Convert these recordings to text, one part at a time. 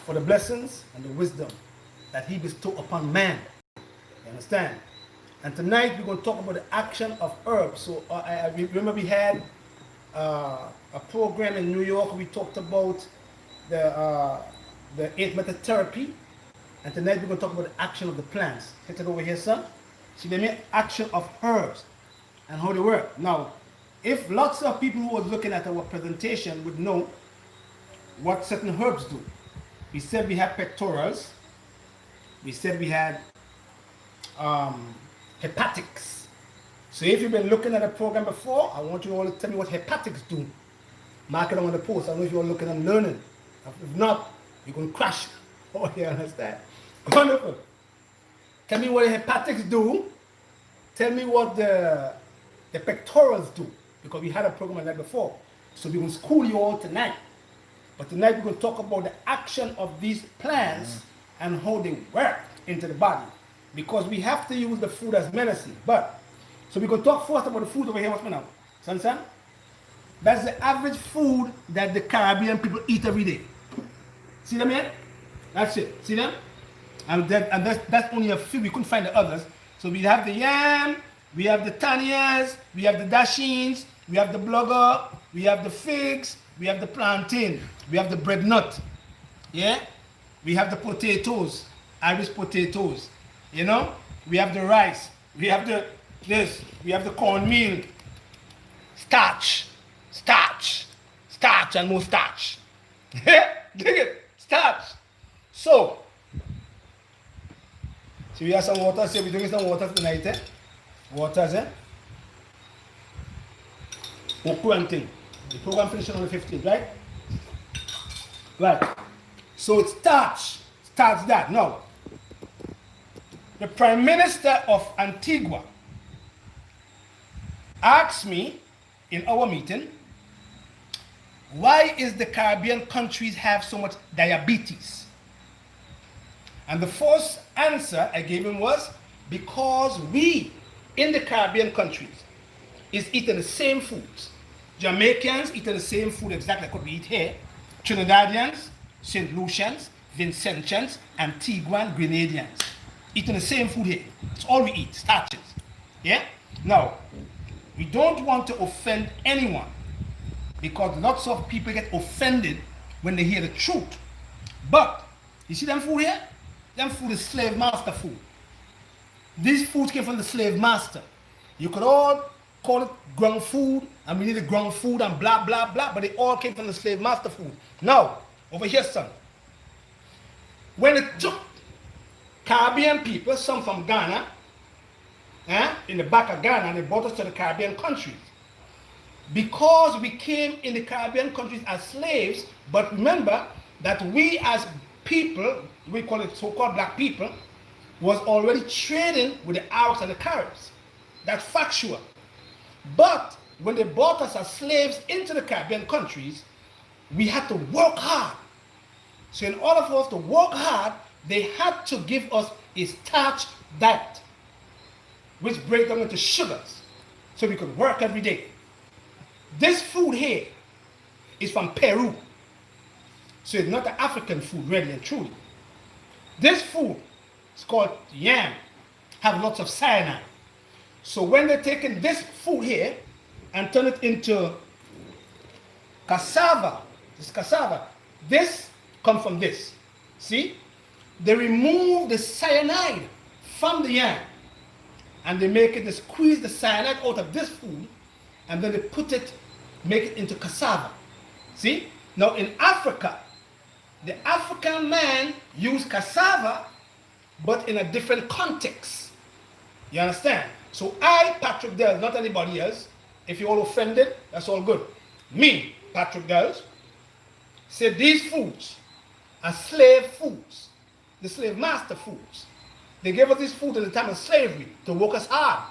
for the blessings and the wisdom that he bestowed upon man. You understand? And tonight we're going to talk about the action of herbs. So I remember we had a program in New York. We talked about the 8-method therapy. And tonight we're going to talk about the action of the plants. Hit it over here, son. See, they mean action of herbs and how they work. Now, if lots of people who are looking at our presentation would know what certain herbs do. We said we have pectorals. We said we had hepatics. So if you've been looking at a program before, I want you all to tell me what hepatics do. Mark it on the post. I don't know if you're looking and learning. If not, you're going to crash. Oh, you understand? Wonderful. Tell me what the hepatics do. Tell me what the pectorals do. Because we had a program on that before. So we're going to school you all tonight. But tonight we're going to talk about the action of these plants and how they work into the body. Because we have to use the food as medicine. But, so we're going to talk first about the food over here. What's my now? Son? That's the average food that the Caribbean people eat every day. See them here? That's it. See them? And that's only a few. We couldn't find the others. So we have the yam, we have the tanias, we have the dashins, we have the blugger, we have the figs, we have the plantain, we have the bread nut. Yeah? We have the potatoes, Irish potatoes. You know? We have the rice, we have the we have the cornmeal, starch, and more starch. Dig it? Starch. So we have some water. So we're drinking some water tonight, eh? Waters, eh? Thing. The program finishes on the 15th, right? Right. So it starts that. Now, the Prime Minister of Antigua asked me in our meeting, why is the Caribbean countries have so much diabetes? And the first answer I gave him was, because we in the Caribbean countries is eating the same foods. Jamaicans eating the same food exactly like what we eat here. Trinidadians, St. Lucians, Vincentians, Antiguan, Grenadians. Eating the same food here. It's all we eat, starches. Yeah? Now, we don't want to offend anyone because lots of people get offended when they hear the truth. But, you see them food here? Them food is slave master food. These foods came from the slave master. You could all call it ground food, and we needed ground food and blah, blah, blah, but they all came from the slave master food. Now, over here, son. When it took Caribbean people, some from Ghana, in the back of Ghana, and they brought us to the Caribbean countries. Because we came in the Caribbean countries as slaves, but remember that we as people, we call it so-called black people, was already trading with the Arabs and the Caribs. That's factual. But when they brought us as slaves into the Caribbean countries, we had to work hard. So in order for us to work hard, they had to give us a starch diet, which breaks down into sugars, so we could work every day. This food here is from Peru. So it's not the African food, really and truly. This food is called yam, have lots of cyanide. So when they're taking this food here and turn it into cassava, this comes from this. See? They remove the cyanide from the yam and they make it, they squeeze the cyanide out of this food and then they make it into cassava. See? Now in Africa, the African man used cassava but in a different context. You understand? So I, Patrick Dells, not anybody else, if you're all offended, that's all good. Me, Patrick Dells, said these foods are slave foods, the slave master foods. They gave us this food at the time of slavery to work us hard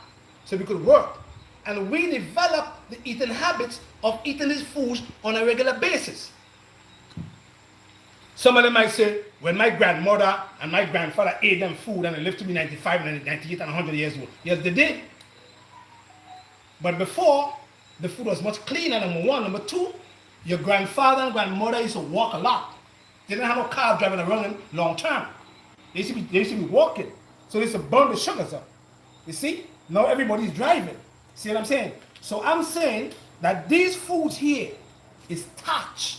so we could work. And we developed the eating habits of eating these foods on a regular basis. Some of them might say, when my grandmother and my grandfather ate them food and they lived to be 95, 98, and 100 years old. Yes, they did. But before, the food was much cleaner, number one. Number two, your grandfather and grandmother used to walk a lot. They didn't have no cars driving around them long term. They used to be walking. So they used to burn the sugars up. You see? Now everybody's driving. See what I'm saying? So I'm saying that these foods here is starch.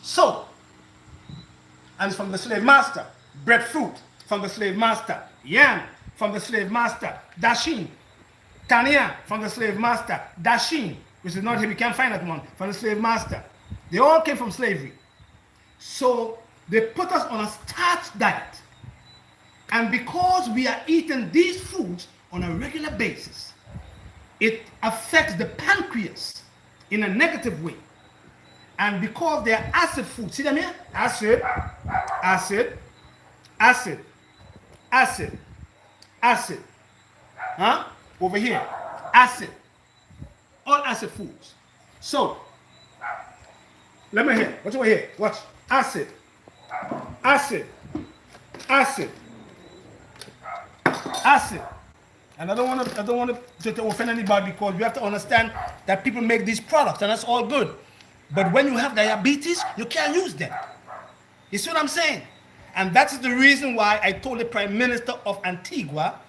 So, and it's from the slave master. Breadfruit from the slave master. Yam from the slave master. Dashin. Tania from the slave master. Dashin, which is not here, we can't find that one, from the slave master. They all came from slavery. So they put us on a starch diet. And because we are eating these foods on a regular basis, it affects the pancreas in a negative way. And because they are acid food, see them here? Acid. Huh? Over here. Acid. All acid foods. So, let me hear. Watch over here. Watch. Acid. And I don't want to offend anybody, because we have to understand that people make these products, and that's all good. But when you have diabetes, you can't use them. You see what I'm saying? And that's the reason why I told the Prime Minister of Antigua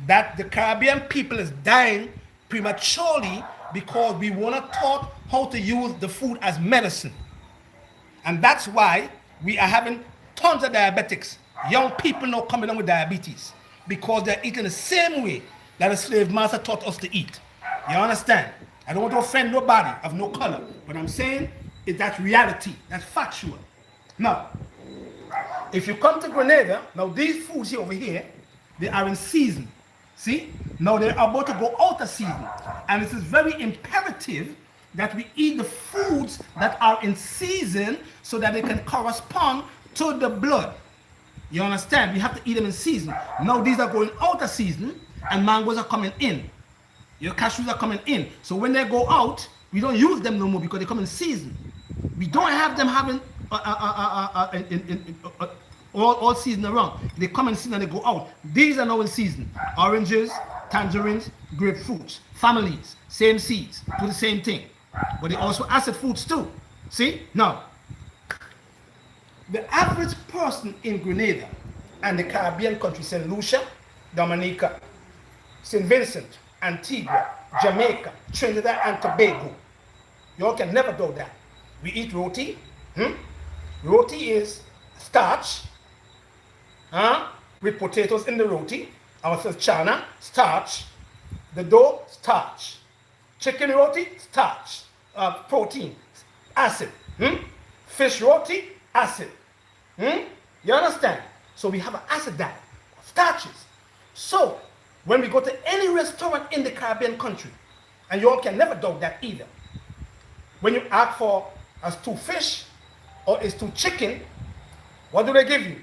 that the Caribbean people is dying prematurely because we want to taught how to use the food as medicine. And that's why we are having tons of diabetics. Young people now coming down with diabetes because they're eating the same way that the slave master taught us to eat. You understand? I don't want to offend nobody of no color, but I'm saying that's reality. That's factual. Now, if you come to Grenada, now these foods here over here, they are in season. See? Now they're about to go out of season. And it is very imperative that we eat the foods that are in season so that they can correspond to the blood. You understand? We have to eat them in season. Now these are going out of season and mangoes are coming in. Your cashews are coming in. So when they go out, we don't use them no more because they come in season. We don't have them having all season around. They come in season and they go out. These are now in season. Oranges, tangerines, grapefruits, families, same seeds, do the same thing. But they also acid foods too. See? Now, the average person in Grenada and the Caribbean countries, St. Lucia, Dominica, St. Vincent, Antigua, Jamaica, Trinidad and Tobago. You all can never do that. We eat roti. Roti is starch with potatoes in the roti. Our says chana, starch. The dough, starch. Chicken roti, starch. Protein, acid. Fish roti, acid. You understand? So we have an acid diet of starches. So when we go to any restaurant in the Caribbean country, and you all can never doubt that either, when you ask for as 2 fish or is 2 chicken, what do they give you?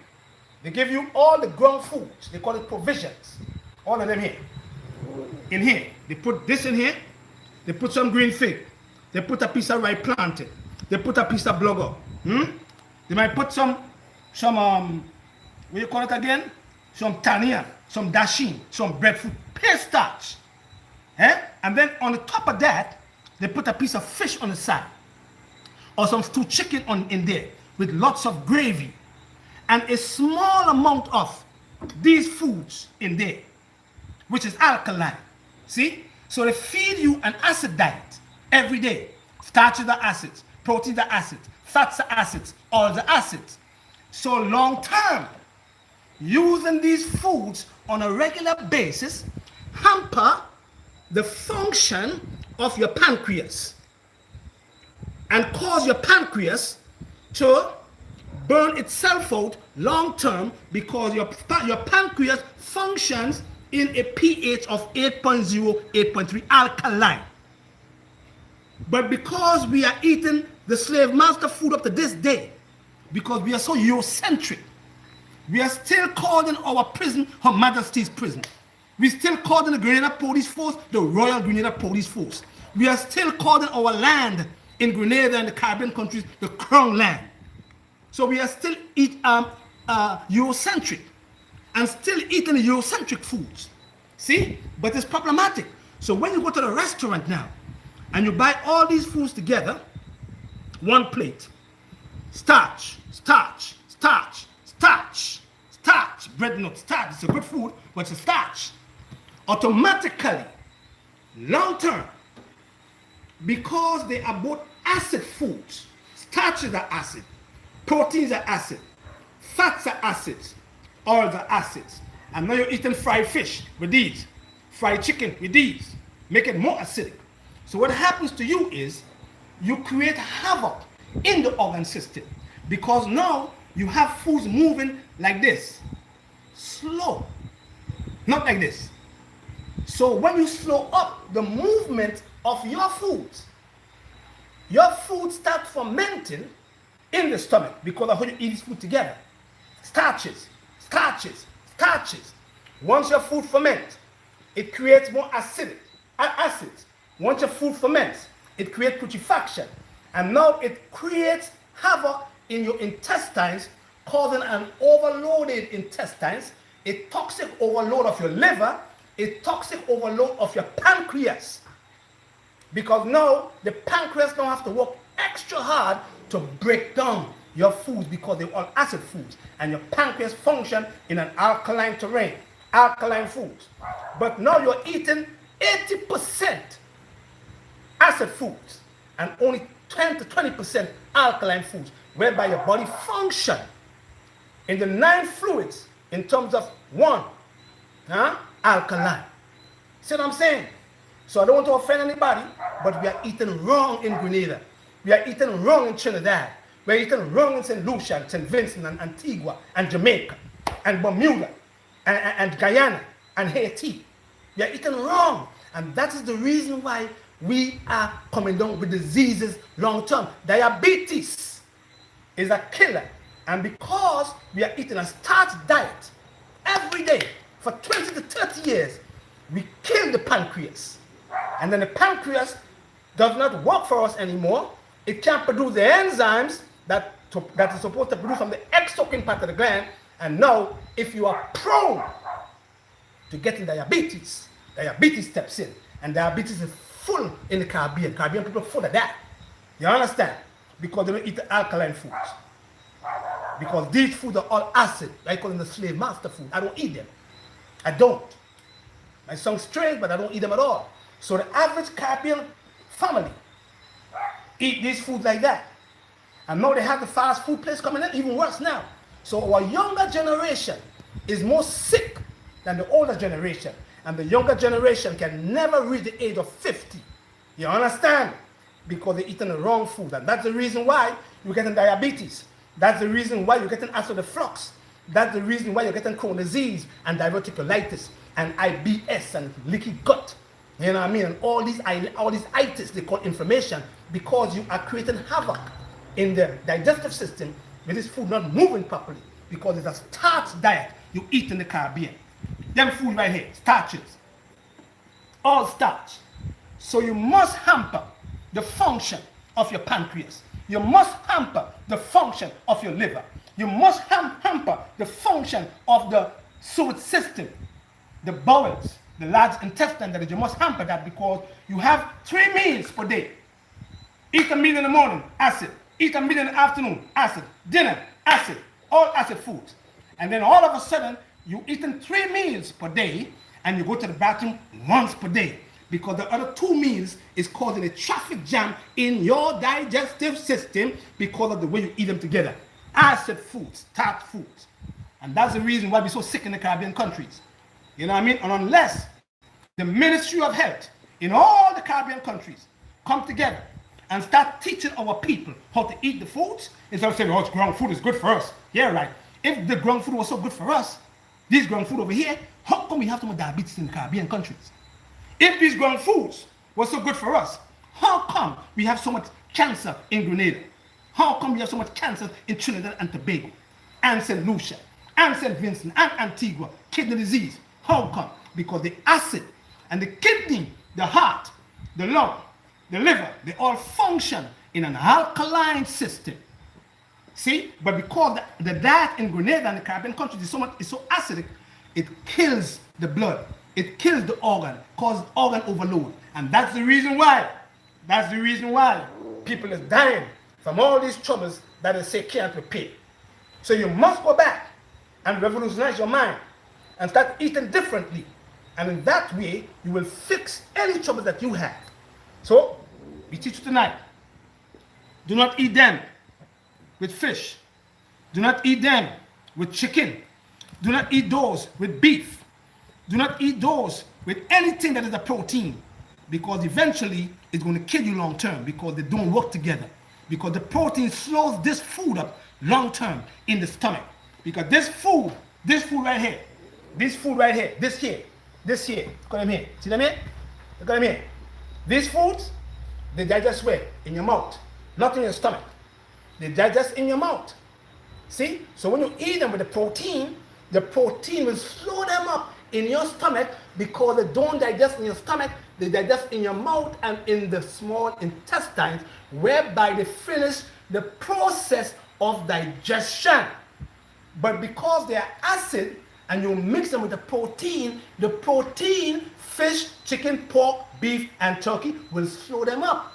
They give you all the ground foods. They call it provisions. All of them here. In here. They put this in here. They put some green fig. They put a piece of rice planted. They put a piece of blogger. They might put some what do you call it again? Some tania, some dashin, some breadfruit, pure starch. And then on the top of that, they put a piece of fish on the side. Or some stewed chicken in there with lots of gravy. And a small amount of these foods in there, which is alkaline. See? So they feed you an acid diet every day. Starches are acids, proteins are acids, fats are acids, oils are acids. So long term, using these foods on a regular basis hamper the function of your pancreas and cause your pancreas to burn itself out long term, because your pancreas functions in a pH of 8.0, 8.3 alkaline. But because we are eating the slave master food up to this day, because we are so Eurocentric, we are still calling our prison Her Majesty's prison. We still calling the Grenada Police Force the Royal Grenada Police Force. We are still calling our land in Grenada and the Caribbean countries the Crown Land. So we are still Eurocentric and still eating Eurocentric foods. See? But it's problematic. So when you go to the restaurant now and you buy all these foods together, one plate, Starch, starch, starch, starch, starch. Bread not starch. It's a good food, but it's a starch. Automatically, long term, because they are both acid foods. Starches are acid, proteins are acid, fats are acids, oils are acids. And now you're eating fried fish with these, fried chicken with these, make it more acidic. So what happens to you is you create havoc in the organ system, because now you have foods moving like this, slow, not like this. So when you slow up the movement of your foods start fermenting in the stomach, because of how you eat this food together. Starches, starches, starches. Once your food ferments, it creates more acids. Once your food ferments, it creates putrefaction. And now it creates havoc in your intestines, causing an overloaded intestines, a toxic overload of your liver, a toxic overload of your pancreas. Because now the pancreas now have to work extra hard to break down your foods, because they're all acid foods, and your pancreas function in an alkaline terrain, alkaline foods. But now you're eating 80% acid foods and only 10 to 20% alkaline foods, whereby your body function in the 9 fluids in terms of 1, alkaline. See what I'm saying? So I don't want to offend anybody, but we are eating wrong in Grenada. We are eating wrong in Trinidad. We are eating wrong in St. Lucia, and St. Vincent, and Antigua, and Jamaica, and Bermuda, and Guyana, and Haiti. We are eating wrong. And that is the reason why we are coming down with diseases long term. Diabetes is a killer. And because we are eating a starch diet every day for 20 to 30 years, we kill the pancreas. And then the pancreas does not work for us anymore. It can't produce the enzymes that is supposed to produce from the exocrine part of the gland. And now, if you are prone to getting diabetes steps in. And diabetes is full in the Caribbean. Caribbean people are full of that. You understand? Because they don't eat the alkaline foods. Because these foods are all acid. I call them the slave master food. I don't eat them. I don't. It sounds strange, but I don't eat them at all. So the average Caribbean family eat these foods like that. And now they have the fast food place coming in, even worse now. So our younger generation is more sick than the older generation. And the younger generation can never reach the age of 50. You understand? Because they're eating the wrong food. And that's the reason why you're getting diabetes. That's the reason why you're getting acid reflux. That's the reason why you're getting Crohn's disease and diverticulitis and IBS and leaky gut. You know what I mean? And all these itis they call inflammation, because you are creating havoc in the digestive system with this food not moving properly, because it's a starch diet you eat in the Caribbean. Them food right here, starches. All starch. So you must hamper the function of your pancreas. You must hamper the function of your liver. You must hamper the function of the sewage system, the bowels, the large intestine. That is, you must hamper that, because you have 3 meals per day. Eat a meal in the morning, acid. Eat a meal in the afternoon, acid. Dinner, acid. All acid foods. And then all of a sudden, you're eating 3 meals per day, and you go to the bathroom once per day, because the other 2 meals is causing a traffic jam in your digestive system because of the way you eat them together. Acid foods, starch foods. And that's the reason why we're so sick in the Caribbean countries. You know what I mean? And unless the Ministry of Health in all the Caribbean countries come together and start teaching our people how to eat the foods, instead of saying, oh, ground food is good for us. Yeah, right. If the ground food was so good for us, this ground food over here, how come we have so much diabetes in the Caribbean countries? If these ground foods were so good for us, how come we have so much cancer in Grenada? How come we have so much cancer in Trinidad and Tobago, and St. Lucia, and St. Vincent, and Antigua, kidney disease? How come? Because the acid and the kidney, the heart, the lung, the liver, they all function in an alkaline system. See? But because the diet in Grenada and the Caribbean countries is so acidic, it kills the blood. It kills the organ, causes organ overload. And that's the reason why people is dying from all these troubles that they say can't repair. So you must go back and revolutionize your mind and start eating differently. And in that way, you will fix any trouble that you have. So, we teach you tonight. Do not eat them with fish. Do not eat them with chicken. Do not eat those with beef. Do not eat those with anything that is a protein, because eventually it's going to kill you long term, because they don't work together. Because the protein slows this food up long term in the stomach. Because this food right here, this here, look at them here. See them here? Look at them here. These foods, they digest where? In your mouth, not in your stomach. They digest in your mouth. See? So when you eat them with the protein will slow them up in your stomach, because they don't digest in your stomach, they digest in your mouth and in the small intestines, whereby they finish the process of digestion. But because they are acid and you mix them with the protein, fish, chicken, pork, beef, and turkey will slow them up.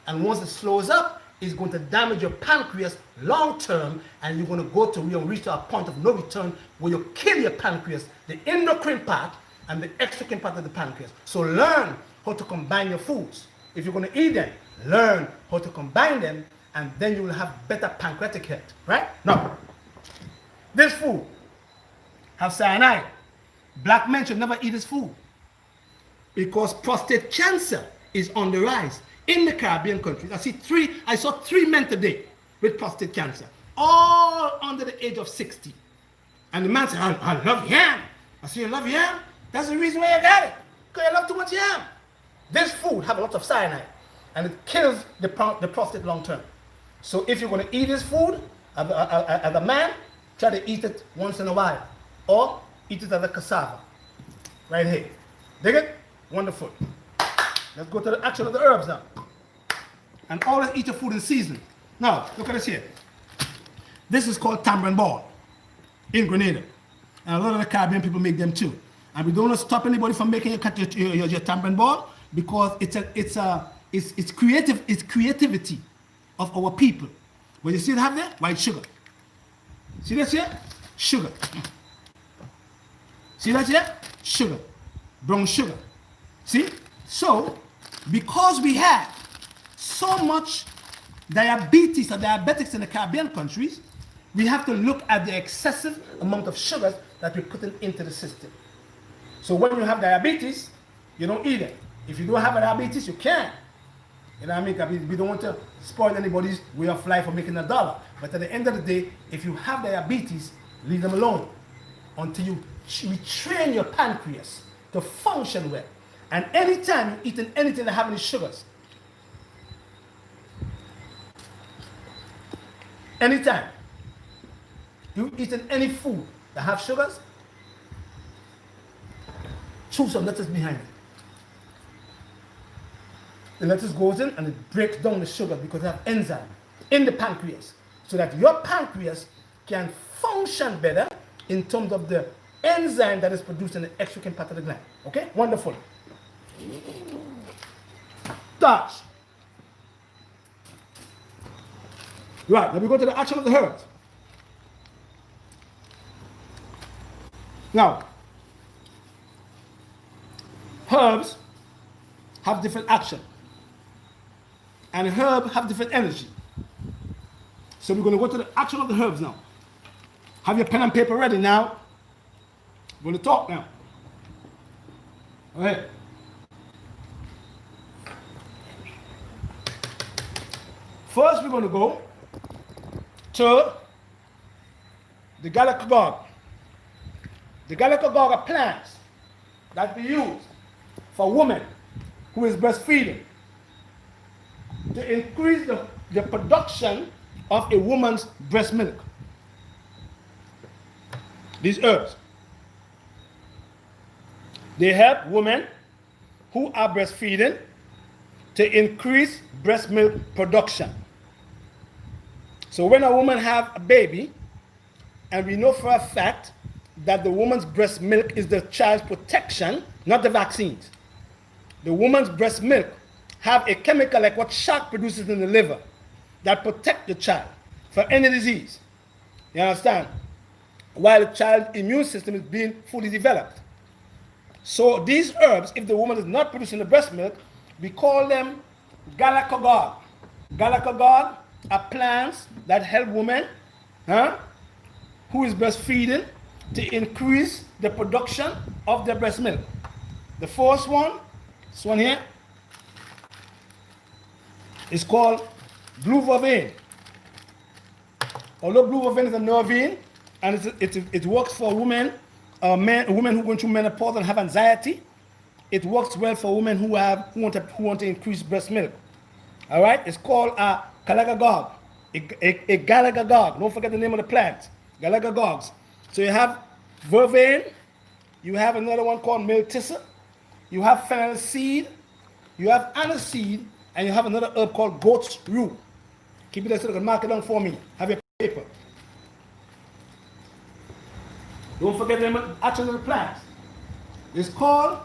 And once it slows up, it's going to damage your pancreas long term, and you're going to go to reach to a point of no return where you kill your pancreas, the endocrine part and the exocrine part of the pancreas. So learn how to combine your foods. If you're going to eat them, learn how to combine them, and then you will have better pancreatic health, right? Now, this food have cyanide. Black men should never eat this food, because prostate cancer is on the rise in the Caribbean countries. I saw three men today with prostate cancer, all under the age of 60. And the man said, I love yam. I said, you love yam? That's the reason why you got it, because you love too much yam. This food have a lot of cyanide, and it kills the prostate long term. So if you're going to eat this food, as a man, try to eat it once in a while, or eat it as a cassava, right here. Dig it? Wonderful. Let's go to the action of the herbs now. And always eat your food in season. Now, look at this here. This is called tamarind ball in Grenada. And a lot of the Caribbean people make them too. And we don't want to stop anybody from making your tamarind ball, because it's creativity of our people. What you see it have there? White sugar. See this here? Sugar. See that here? Sugar. Brown sugar. See? So, because we have so much diabetes or diabetics in the Caribbean countries, we have to look at the excessive amount of sugars that we're putting into the system. So when you have diabetes, you don't eat it. If you don't have diabetes, you can. You know what I mean? We don't want to spoil anybody's way of life for making a dollar. But at the end of the day, if you have diabetes, leave them alone until you retrain your pancreas to function well. And anytime you're eating anything that have any sugars, anytime you're eating any food that have sugars, chew some lettuce behind it. The lettuce goes in and it breaks down the sugar, because it has enzyme in the pancreas, so that your pancreas can function better in terms of the enzyme that is produced in the exocrine part of the gland. Okay? Wonderful. Starch. Right, now we go to the action of the herbs. Now, herbs have different action, and herb have different energy. So we're going to go to the action of the herbs now. Have your pen and paper ready now. We're going to talk now. All right. First, we're going to go to the galactogog. The galactogog are plants that we use for women who is breastfeeding to increase the production of a woman's breast milk. These herbs, they help women who are breastfeeding to increase breast milk production. So when a woman have a baby, and we know for a fact that the woman's breast milk is the child's protection, not the vaccines. The woman's breast milk have a chemical like what shark produces in the liver that protect the child for any disease. You understand? While the child's immune system is being fully developed. So these herbs, if the woman is not producing the breast milk, we call them galactogog. Galactogog are plants that help women who is breastfeeding to increase the production of their breast milk. The first one, this one here, is called blue vervain. Although blue vervain is a nervine, and it works for women, women who are going through menopause and have anxiety. It works well for women who want to increase breast milk. All right, it's called a galactogog. A galactogog. Don't forget the name of the plant. Galactogogs. So you have vervain. You have another one called miltissa. You have fennel seed. You have aniseed, and you have another herb called goat's root. Keep it there so you can mark it down for me. Have your paper. Don't forget the name of the actual plants. It's called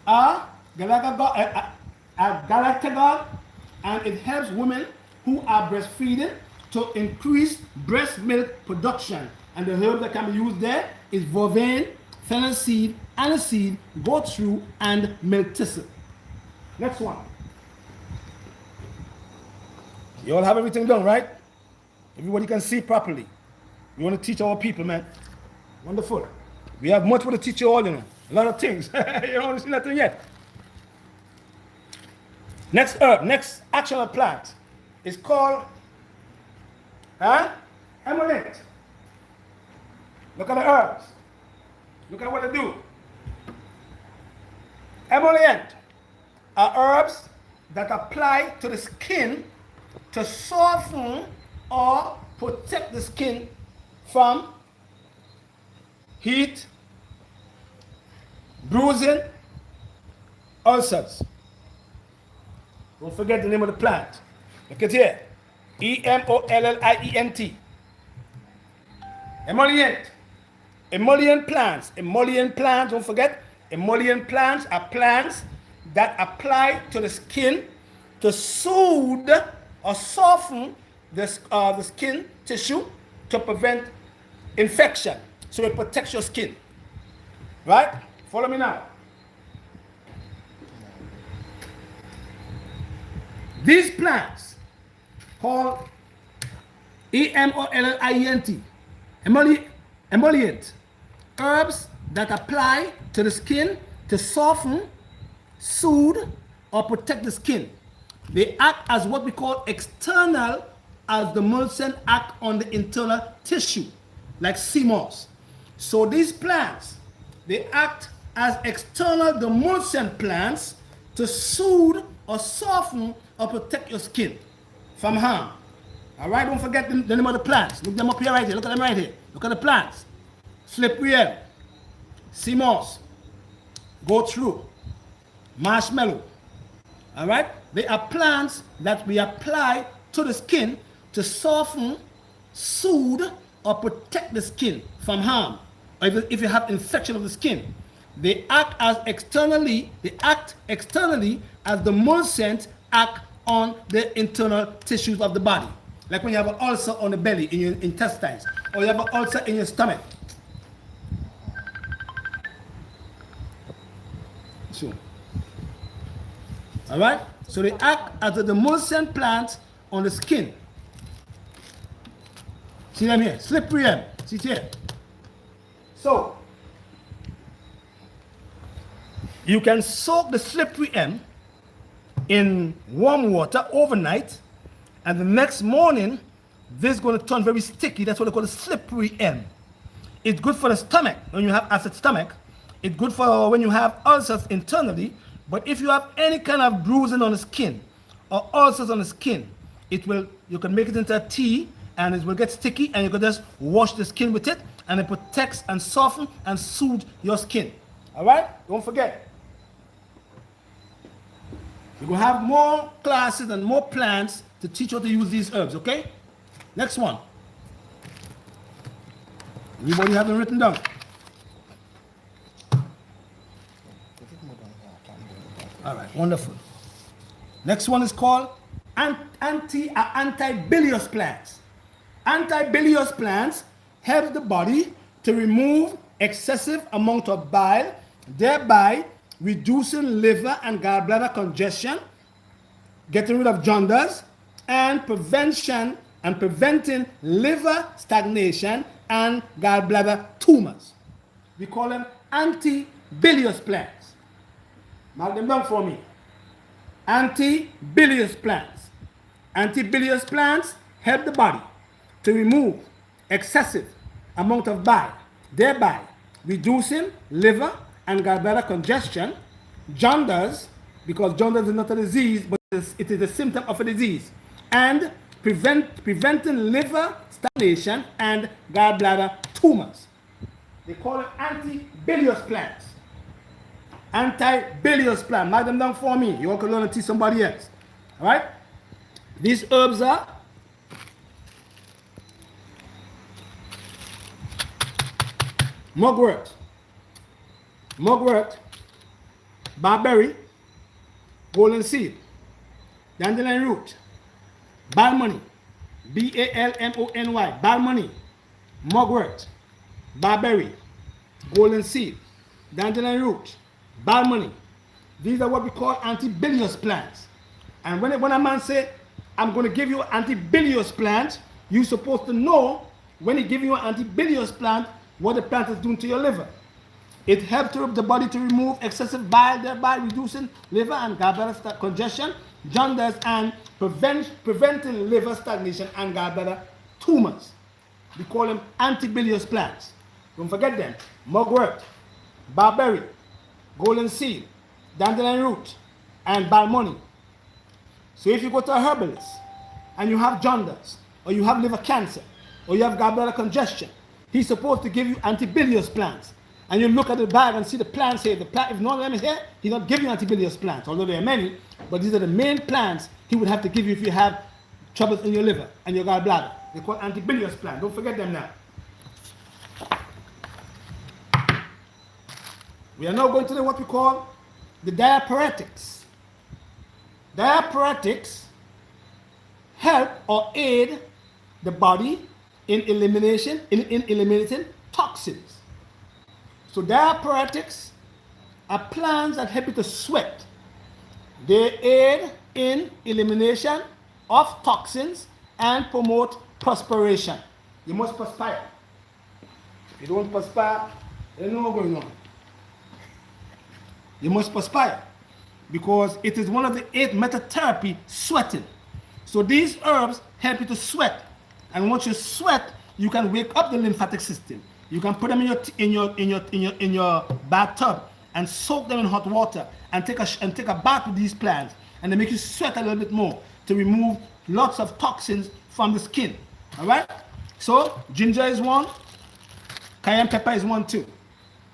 a galactogog, and it helps women who are breastfeeding to increase breast milk production. And the herb that can be used there is vervain, fennel seed, aniseed, goat's root, and miltissa. Next one. You all have everything done, right? Everybody can see properly. We want to teach our people, man. Wonderful. We have much more to teach you all, you know. A lot of things. You don't see nothing yet. Next herb, next actual plant is called emollient. Look at the herbs. Look at what they do. Emollient are herbs that apply to the skin to soften or protect the skin from heat, bruising, ulcers. Don't forget the name of the plant. Look at here. E-M-O-L-L-I-E-N-T. Emollient. Emollient plants. Emollient plants, don't forget. Emollient plants are plants that apply to the skin to soothe or soften the skin tissue to prevent infection. So it protects your skin. Right? Follow me now. These plants called E-M-O-L-L-I-E-N-T, emollient, herbs that apply to the skin to soften, soothe, or protect the skin. They act as what we call external, as the emulsion act on the internal tissue, like sea moss. So these plants, they act as external demulcent plants to soothe or soften or protect your skin from harm. All right, don't forget the name of the plants. Look them up here right here. Look at them right here. Look at the plants. Slippery elm, sea moss, goat's root, marshmallow. All right, they are plants that we apply to the skin to soften, soothe, or protect the skin from harm. Or if you have infection of the skin, they act externally as the emulsions act on the internal tissues of the body. Like when you have an ulcer on the belly, in your intestines, or you have an ulcer in your stomach. So, all right? So they act as the emulsion plants on the skin. See them here, slippery elm. See it here. So, you can soak the slippery elm in warm water overnight, and the next morning, this is going to turn very sticky. That's what they call the slippery elm. It's good for the stomach when you have acid stomach. It's good for when you have ulcers internally. But if you have any kind of bruising on the skin or ulcers on the skin, you can make it into a tea, and it will get sticky, and you can just wash the skin with it, and it protects and softens and soothes your skin. All right? Don't forget. We're going to have more classes and more plans to teach you how to use these herbs, okay? Next one. Everybody have them written down? All right, wonderful. Next one is called anti-bilious plants. Antibilious plants help the body to remove excessive amount of bile, thereby reducing liver and gallbladder congestion, getting rid of jaundice, and preventing liver stagnation and gallbladder tumors. We call them antibilious plants. Mark them down for me. Antibilious plants. Antibilious plants help the body to remove excessive amount of bile, thereby reducing liver and gallbladder congestion, jaundice, because jaundice is not a disease, but it is a symptom of a disease, and preventing liver stagnation and gallbladder tumors. They call it antibilious plants. Antibilious plant. Mark them down for me. You all can learn and teach somebody else. All right? These herbs are mugwort, barberry, golden seed, dandelion root, balmony, balmony, balmony, mugwort, barberry, golden seed, dandelion root, balmony. These are what we call antibilious plants. And when a man say, I'm going to give you antibilious plant, you're supposed to know when he gives you an antibilious plant, what the plant is doing to your liver. It helps the body to remove excessive bile, thereby reducing liver and gallbladder congestion, jaundice, and preventing liver stagnation and gallbladder tumors. We call them antibilious plants. Don't forget them. Mugwort, barberry, golden seed, dandelion root, and balmony. So if you go to a herbalist and you have jaundice, or you have liver cancer, or you have gallbladder congestion, he's supposed to give you antibilious plants. And you look at the bag and see the plants here. The plant, if none of them is here, he's not giving you antibilious plants, although there are many, but these are the main plants he would have to give you if you have troubles in your liver and your gallbladder. They're called antibilious plants. Don't forget them now. We are now going to what we call the diaporetics. Diaporetics help or aid the body in eliminating toxins. So diaporetics are plants that help you to sweat. They aid in elimination of toxins and promote perspiration. You must perspire. If you don't perspire, there's no going on. You must perspire because it is one of the 8 method therapy, sweating. So these herbs help you to sweat, and once you sweat, you can wake up the lymphatic system. You can put them in your bathtub and soak them in hot water and take a bath with these plants, and they make you sweat a little bit more to remove lots of toxins from the skin. All right. So ginger is one, cayenne pepper is one too.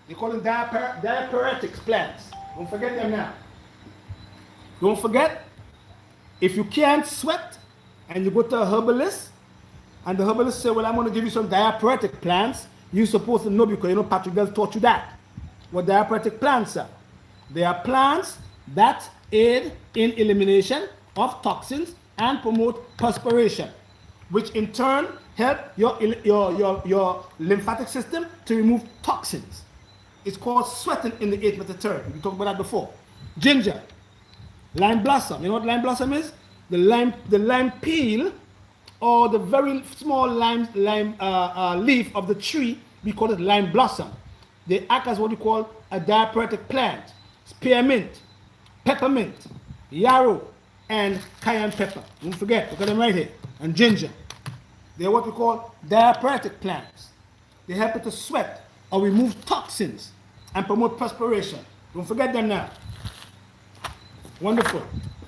They call them diaporetics plants. Don't forget them now. Don't forget, if you can't sweat and you go to a herbalist and the herbalist say, well, I'm going to give you some diaporetic plants, you're supposed to know, because you know Patrick Bell taught you that. What diaporetic plants are. They are plants that aid in elimination of toxins and promote perspiration, which in turn help your lymphatic system to remove toxins. It's called sweating in the 8 method therapy. We talked about that before. Ginger, lime blossom. You know what lime blossom is? The lime peel, or the very small lime leaf of the tree. We call it lime blossom. They act as what we call a diaporetic plant. Spearmint, peppermint, yarrow, and cayenne pepper. Don't forget, look at them right here. And ginger. They're what we call diaporetic plants. They help you to sweat or remove toxins and promote perspiration. Don't forget them now. Wonderful.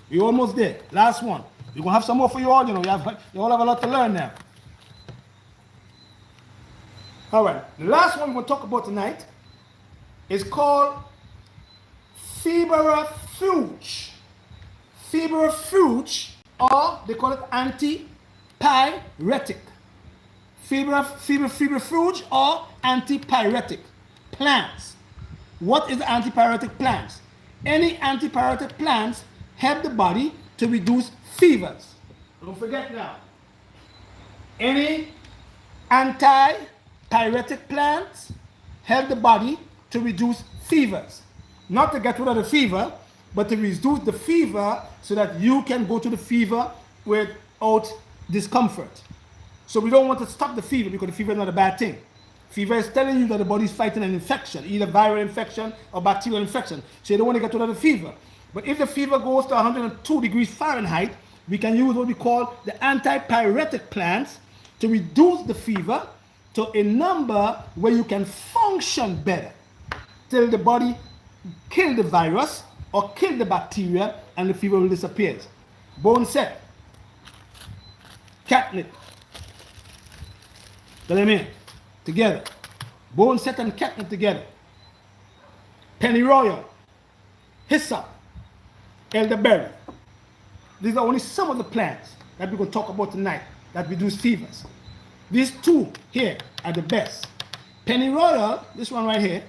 You're almost there. Last one. We're going to have some more for you all. You know, you all have a lot to learn now. All right. The last one we're going to talk about tonight is called febrifuge. Febrifuge, or they call it antipyretic. Febrifuge or antipyretic plants. What is antipyretic plants? Any antipyretic plants help the body to reduce fevers. Don't forget now. Any antipyretic plants help the body to reduce fevers. Not to get rid of the fever, but to reduce the fever so that you can go to the fever without discomfort. So we don't want to stop the fever because the fever is not a bad thing. Fever is telling you that the body is fighting an infection, either viral infection or bacterial infection. So you don't want to get rid of the fever. But if the fever goes to 102 degrees Fahrenheit, we can use what we call the antipyretic plants to reduce the fever to a number where you can function better till the body kill the virus or kill the bacteria and the fever will disappear. Bone set, catnip, what I mean? Together. Bone set and catnip together. Pennyroyal, hyssop, elderberry. These are only some of the plants that we're going to talk about tonight that reduce fevers. These two here are the best. Pennyroyal, this one right here,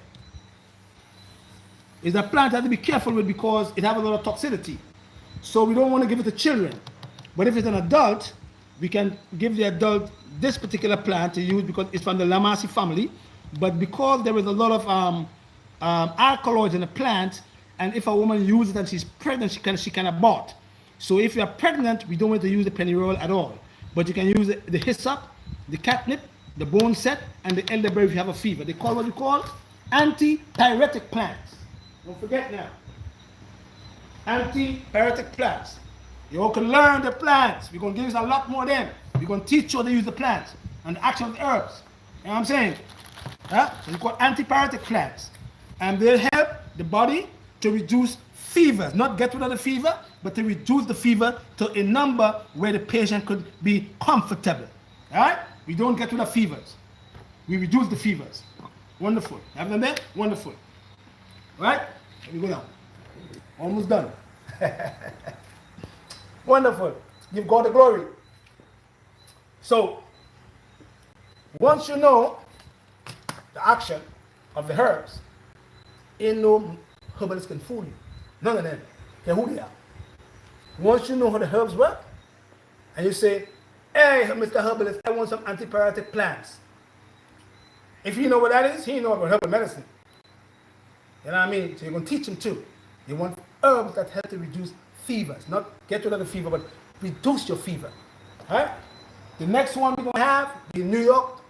is a plant that you have to be careful with because it has a lot of toxicity. So we don't want to give it to children. But if it's an adult, we can give the adult this particular plant to use because it's from the Lamaceae family. But because there is a lot of alkaloids in the plant, and if a woman uses it and she's pregnant, she can abort. So if you're pregnant, we don't want to use the pennyroyal at all. But you can use the hyssop, the catnip, the bone set, and the elderberry if you have a fever. They call what you call antipyretic plants. Don't forget now. Antipyretic plants. You all can learn the plants. We're going to give you a lot more of them. We're going to teach you how to use the plants and the action of the herbs. You know what I'm saying? So it's called antipyretic plants. And they help the body to reduce fevers. Not get rid of the fever, but to reduce the fever to a number where the patient could be comfortable. All right? We don't get rid of fevers. We reduce the fevers. Wonderful. Have them there? Wonderful. All right? Let me go now. Almost done. Wonderful. Give God the glory. So, once you know the action of the herbs, ain't no herbalist can fool you. None of them care who they are. Once you know how the herbs work, and you say, hey, Mr. Herbalist, I want some antipyretic plants. If you know what that is, he knows about herbal medicine. You know what I mean? So you're going to teach him too. You want herbs that help to reduce fevers. Not get rid of the fever, but reduce your fever. All right? The next one we're going to have in New York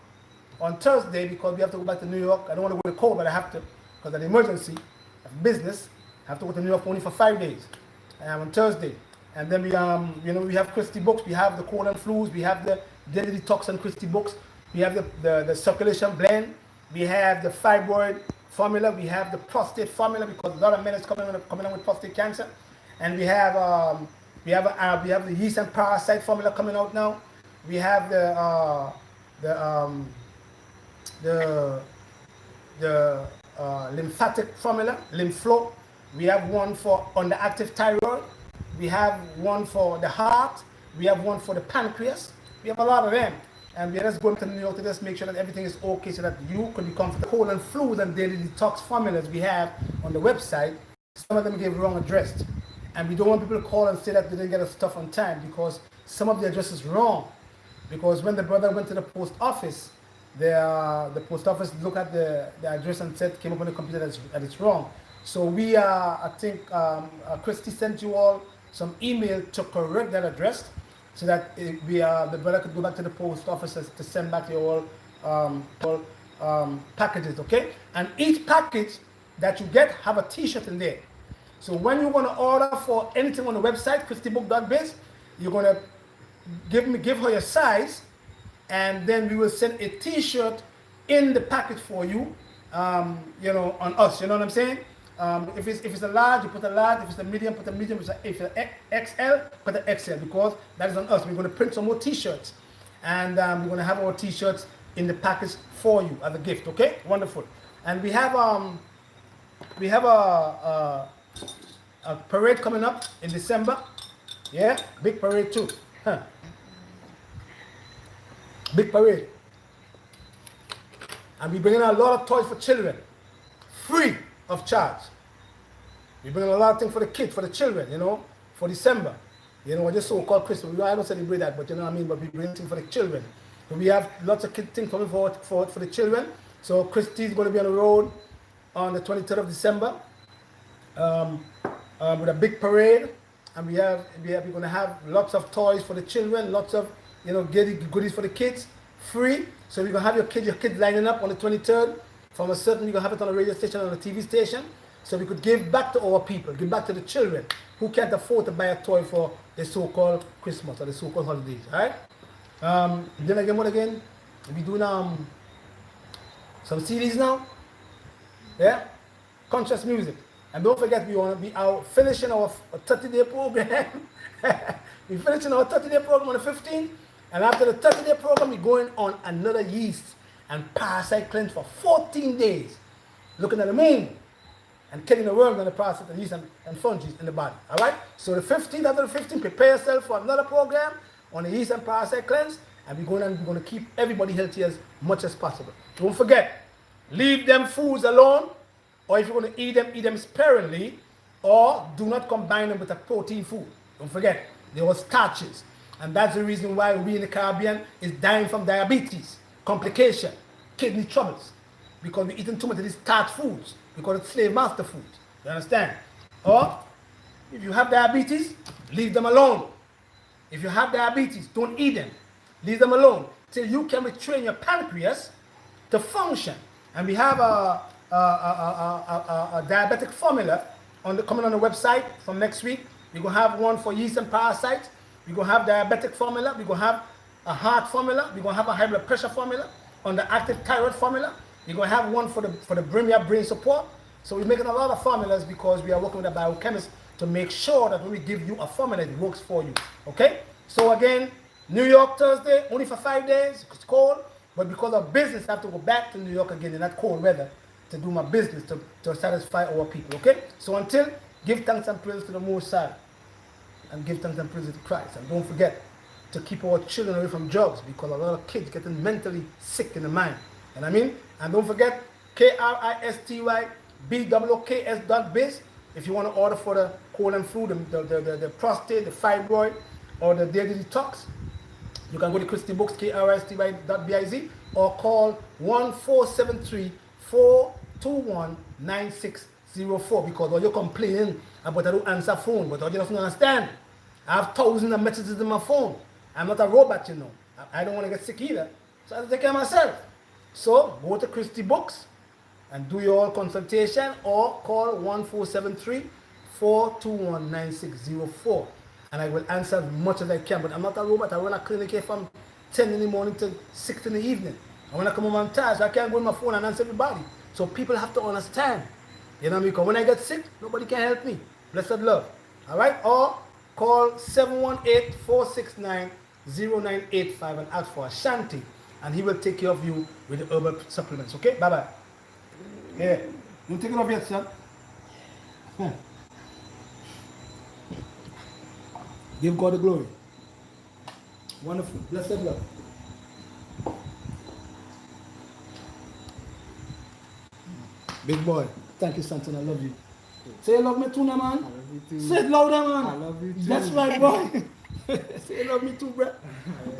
on Thursday because we have to go back to New York. I don't want to go to cold, but I have to because of the emergency of business. I have to go to New York only for 5 days. On Thursday. And then we have Christie books. We have the cold and flus. We have the daily detox and Christie books. We have the circulation blend. We have the fibroid formula. We have the prostate formula because a lot of men is coming on with prostate cancer. And we have the yeast and parasite formula coming out now. We have the lymphatic formula, lymph flow. We have one for underactive thyroid. We have one for the heart. We have one for the pancreas. We have a lot of them. And we are just going to New York to just make sure that everything is okay so that you can be comfortable. Cold and flus and daily detox formulas we have on the website. Some of them gave wrong address. And we don't want people to call and say that they didn't get us stuff on time because some of the address is wrong. Because when the brother went to the post office, the post office looked at the address and came up on the computer that it's wrong. So we I think Christy sent you all some email to correct that address so that the brother could go back to the post office to send back your all packages, okay? And each package that you get have a t-shirt in there. So when you want to order for anything on the website, christybook.biz, you're going to give her your size, and then we will send a t-shirt in the package for you, on us, you know what I'm saying? If it's a large, you put a large. If it's a medium, put a medium. If it's an XL, put an XL because that is on us. We're going to print some more t-shirts, and we're going to have our t-shirts in the package for you as a gift, okay? Wonderful. And we have a parade coming up in December. Yeah, big parade too. Big parade. And we bring in a lot of toys for children, free of charge. We bring in a lot of things for the kids, for the children, for December. Just so-called Christmas. I don't celebrate that, but you know what I mean? But we bring things for the children. So we have lots of things coming forward for the children. So Christy is going to be on the road on the 23rd of December with a big parade, and we're going to have lots of toys for the children, lots of goodies for the kids, free. So you're going to have your kids lining up on the 23rd. From a certain, you're going to have it on a radio station, on a TV station. So we could give back to our people, give back to the children who can't afford to buy a toy for the so-called Christmas or the so-called holidays, all right? Then again, we doing some CDs now, yeah? Conscious music. And don't forget, we want to be out finishing our 30-day program. We're finishing our 30-day program on the 15th, and after the 30-day program, we're going on another yeast and parasite cleanse for 14 days, looking at the moon and killing the worm and the parasites and yeast and fungi in the body. All right? So the 15th, after the 15th, prepare yourself for another program on the yeast and parasite cleanse, and we're going to keep everybody healthy as much as possible. Don't forget, leave them foods alone, or if you're going to eat them sparingly, or do not combine them with a protein food. Don't forget, they are starches, and that's the reason why we in the Caribbean is dying from diabetes, complication, kidney troubles, because we're eating too much of these starch foods, because it's slave master foods. You understand? Or if you have diabetes, leave them alone. If you have diabetes, don't eat them. Leave them alone till you can retrain your pancreas to function. And we have a diabetic formula coming on the website from next week. We're going to have one for yeast and parasites. We're going to have diabetic formula. We're going to have a heart formula. We're going to have a high blood pressure formula on the active thyroid formula. We're going to have one for the brain support. So we're making a lot of formulas because we are working with a biochemist to make sure that when we give you a formula, it works for you. Okay? So again, New York Thursday, only for 5 days. It's cold. But because of business, I have to go back to New York again in that cold weather to do my business, to satisfy our people. Okay? So until, give thanks and praise to the Most High. And give thanks and praise to Christ. And don't forget to keep our children away from drugs, because a lot of kids getting mentally sick in the mind. You know what I mean? And don't forget, KRISTYBOOKS.biz if you want to order for the cold and flu, the prostate, the fibroid, or the daily detox. You can go to ChristyBooks, KRISTY.biz, or call 1-473-421-9604, because all you're complaining about I don't answer phone, but all you don't understand. I have thousands of messages in my phone. I'm not a robot, you know. I don't want to get sick either. So I have to take care of myself. So go to ChristyBooks and do your consultation, or call 1-473-421-9604. And I will answer as much as I can. But I'm not a robot. I run a clinic here from 10 in the morning to 6 in the evening. And when I come home, I'm tired, so I can't go on my phone and answer everybody. So people have to understand. You know what I mean? Because when I get sick, nobody can help me. Blessed love. All right? Or call 718-469-0985 and ask for Ashanti. And he will take care of you with the herbal supplements. Okay? Bye-bye. Yeah. You take it off yet, son? Give God the glory. Wonderful. Blessed love. Big boy. Thank you, Santon. I love you. Say you love me too, man. I love you too. Say it louder, man. I love you too. That's right, boy. Say you love me too, bro.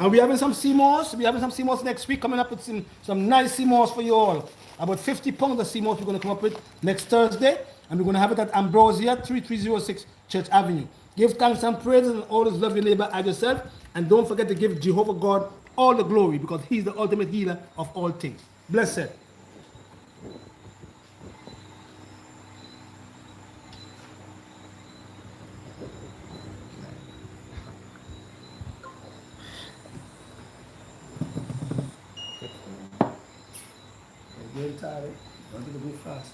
And we're having some CMOS. We're having some CMOS next week, coming up with some nice CMOS for you all. About 50 pounds of CMOS we're going to come up with next Thursday. And we're going to have it at Ambrosia, 3306 Church Avenue. Give thanks and praises and always love your neighbor as yourself. And don't forget to give Jehovah God all the glory, because he's the ultimate healer of all things. Blessed. I'm getting tired. I want you to go fast.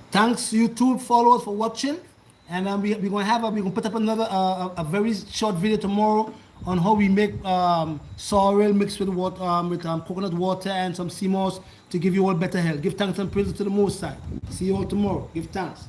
Thanks YouTube followers for watching, and we're gonna put up another a very short video tomorrow on how we make sorrel mixed with water, with coconut water and some CMOS to give you all better health. Give thanks and praises to the Most High. See you all tomorrow. Give thanks.